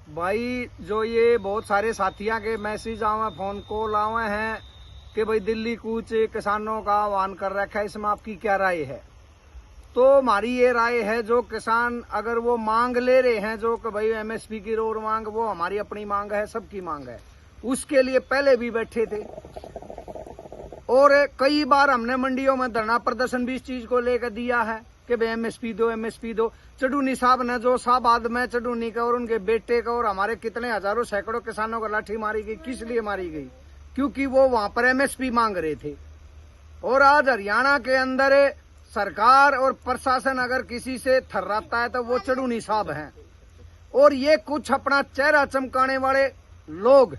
भाई जो ये बहुत सारे साथियों के मैसेज आवे, फोन कॉल आवे हैं कि भाई दिल्ली कूच किसानों का आह्वान कर रखा है, इसमें आपकी क्या राय है? तो हमारी ये राय है, जो किसान अगर वो मांग ले रहे हैं, जो कि भाई एमएसपी की रोड मांग, वो हमारी अपनी मांग है, सबकी मांग है, उसके लिए पहले भी बैठे थे और कई बार हमने मंडियों में धरना प्रदर्शन भी इस चीज को लेकर दिया है कि भाई एमएसपी दो, एमएसपी दो। चडूनी साहब ने जो शाहबाद में चडूनी का और उनके बेटे का और हमारे कितने हजारों सैकड़ों किसानों को लाठी मारी गई, किस लिए मारी गई? क्योंकि वो वहां पर एमएसपी मांग रहे थे। और आज हरियाणा के अंदर सरकार और प्रशासन अगर किसी से थर्राता है तो वो चडूनी साहब हैं। और ये कुछ अपना चेहरा चमकाने वाले लोग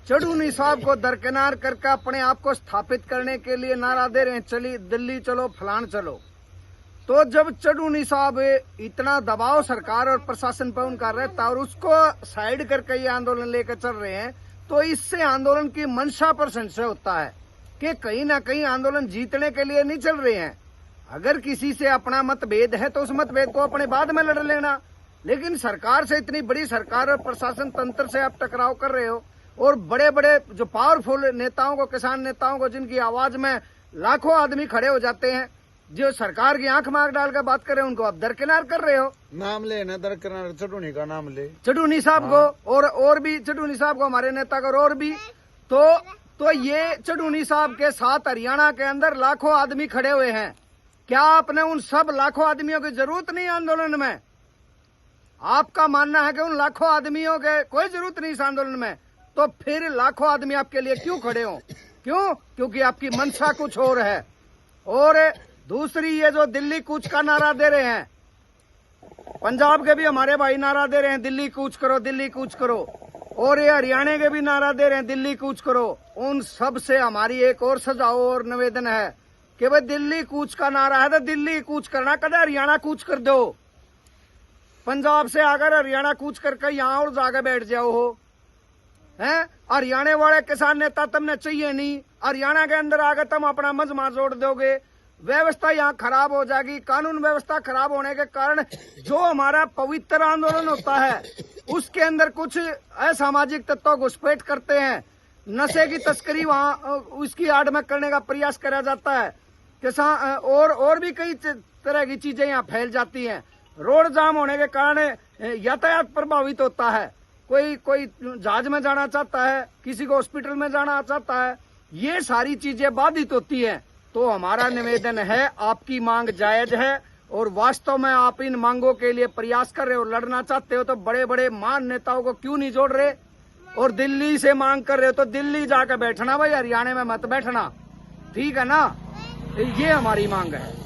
चडूनी साहब को दरकिनार करके अपने आप को स्थापित करने के लिए नारा दे रहे हैं, चली दिल्ली चलो, फलान चलो। तो जब चडूनी साहब इतना दबाव सरकार और प्रशासन पर उनका रहता है और उसको साइड करके ये आंदोलन लेकर चल रहे हैं, तो इससे आंदोलन की मंशा पर संशय होता है कि कहीं ना कहीं आंदोलन जीतने के लिए नहीं चल रहे हैं। अगर किसी से अपना मतभेद है तो उस मतभेद को अपने बाद में लड़ लेना, लेकिन सरकार से, इतनी बड़ी सरकार और प्रशासन तंत्र से आप टकराव कर रहे हो। और बड़े बड़े जो पावरफुल नेताओं को, किसान नेताओं को, जिनकी आवाज में लाखों आदमी खड़े हो जाते हैं, जो सरकार की आंख में आंख डालकर बात कर रहे हैं, उनको आप दरकिनार कर रहे हो। नाम ले ना, दरकिनार चडूनी का नाम ले, चडूनी साहब को और भी चडूनी साहब को, हमारे नेता को और भी। तो ये चडूनी साहब के साथ हरियाणा के अंदर लाखों आदमी खड़े हुए हैं। क्या आपने उन सब लाखों आदमियों की जरूरत नहीं आंदोलन में? आपका मानना है कि उन लाखों आदमियों के कोई जरूरत नहीं इस आंदोलन में, तो फिर लाखों आदमी आपके लिए क्यों खड़े हो? क्यों? क्योंकि आपकी मंशा कुछ और है। और दूसरी, ये जो दिल्ली कूच का नारा दे रहे हैं, पंजाब के भी हमारे भाई नारा दे रहे हैं दिल्ली कूच करो, दिल्ली कूच करो, और ये हरियाणा के भी नारा दे रहे हैं दिल्ली कूच करो। उन सब से हमारी एक और सुझाव और निवेदन है कि भाई दिल्ली कूच का नारा है तो दिल्ली कूच करना, कदे हरियाणा कूच कर दो। पंजाब से आकर हरियाणा कूच करके यहाँ और जाके बैठ जाओ हो, हैं? हरियाणा वाले किसान नेता तुमने चाहिए नहीं। हरियाणा के अंदर आकर तुम अपना मजमा जोड़ दोगे, व्यवस्था यहाँ खराब हो जाएगी। कानून व्यवस्था खराब होने के कारण जो हमारा पवित्र आंदोलन होता है, उसके अंदर कुछ असामाजिक तत्व घुसपैठ करते हैं, नशे की तस्करी वहाँ उसकी आड़ में करने का प्रयास करा जाता है, किसान और भी कई तरह की चीजें यहाँ फैल जाती हैं। रोड जाम होने के कारण यातायात प्रभावित होता है। कोई जहाज में जाना चाहता है, किसी को हॉस्पिटल में जाना चाहता है, ये सारी चीजें बाधित होती हैं। तो हमारा निवेदन है, आपकी मांग जायज है और वास्तव में आप इन मांगों के लिए प्रयास कर रहे हो, लड़ना चाहते हो, तो बड़े बड़े महान नेताओं को क्यों नहीं जोड़ रहे? और दिल्ली से मांग कर रहे हो तो दिल्ली जाकर बैठना भाई, हरियाणा में मत बैठना, ठीक है ना? ये हमारी मांग है।